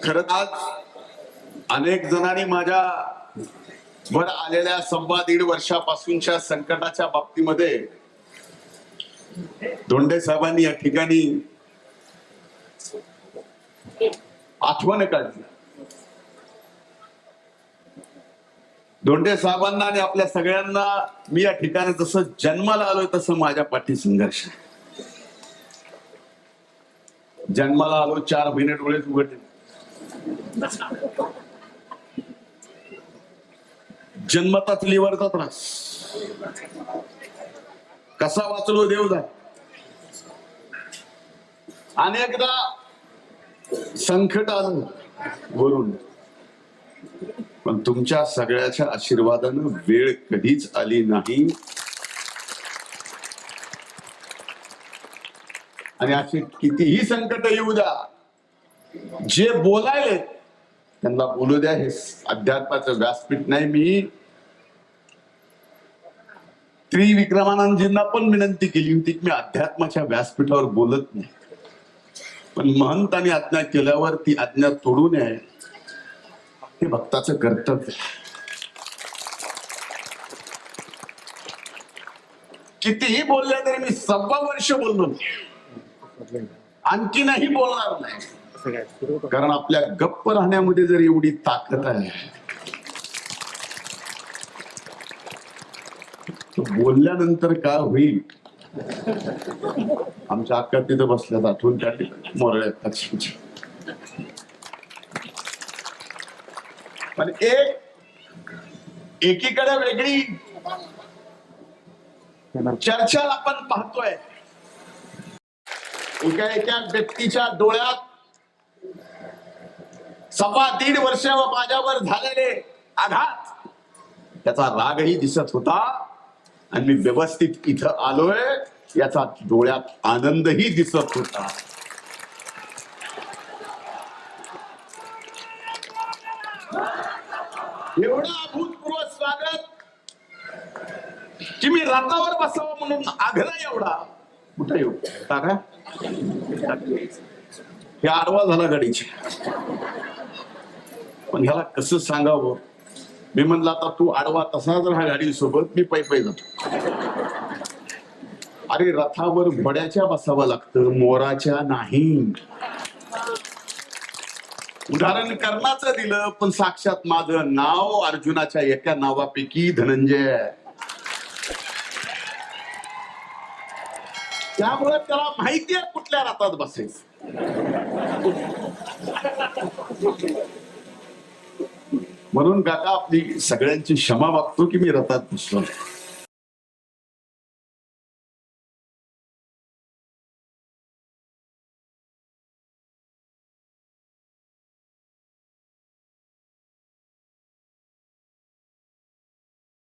खरंच आज अनेक जणांनी माझ्या वर आलेल्या 1.5-1.5 वर्षापासूनच्या संकटाच्या बाबतीमध्ये धोंडे साहेबांनी या ठिकाणी आठवण काढली. धोंडे साहेबांना आणि आपल्या सगळ्यांना मी या ठिकाणी जसं जन्माला आलोय तसं माझ्या पाठी संघर्ष. जन्माला आलो 4 महिने डोळे उघडले. जन्मताच लिव्हरचा त्रास. कसा वाचलो देव जाणे. अनेकदा संकट आलं बोलून, पण तुमच्या सगळ्याच्या आशीर्वादानं वेळ कधीच आली नाही. आणि अशी कितीही संकट येऊ द्या, जे बोलायले त्यांना बोलू द्या. हे अध्यात्माचं व्यासपीठ नाही. मी त्रिविक्रमानंदजींना पण विनंती केली होती की मी अध्यात्माच्या व्यासपीठावर बोलत नाही, पण महंतांनी आज्ञा केल्यावर ती आज्ञा तोडू नये हे भक्ताचं कर्तव्य. कितीही बोलले तरी मी 1.25 वर्ष बोललो नाही, आणखीनही बोलणार नाही, कारण आपल्या गप्प राहण्यामध्ये जर एवढी ताकद आहे, बोलल्यानंतर काय होईल. आमच्या अक्का तिथं बसल्यात, आठवून त्या मोरळ्यात. पण एकीकडे वेगळी चर्चा आपण पाहतोय. एका व्यक्तीच्या डोळ्यात 1.25 वर्ष माझ्यावर झालेले आघात, त्याचा रागही दिसत होता. आणि मी व्यवस्थित इथं आलोय याचा डोळ्यात आनंदही दिसत होता. एवढं अभूतपूर्व स्वागत की मी रथावर बसावं म्हणून आग्रह एवढा कुठं येऊ टाका. हे आडवा झाला गाडीची. पण ह्याला कसं सांगावं. मी म्हणलं आता तू आडवा तसाच राहा गाडी सोबत, मी पै जातो. अरे रथावर घोड्याच्या बसावं लागतं, मोराच्या नाही. उदाहरण कर्णाचं दिलं, पण साक्षात माझं नाव अर्जुनाच्या एका नावापैकी धनंजय. त्यामुळे त्याला माहिती आहे कुठल्या रथात बसायचं. म्हणून काका आपली सगळ्यांची क्षमा मागतो की मी रथात बसलो.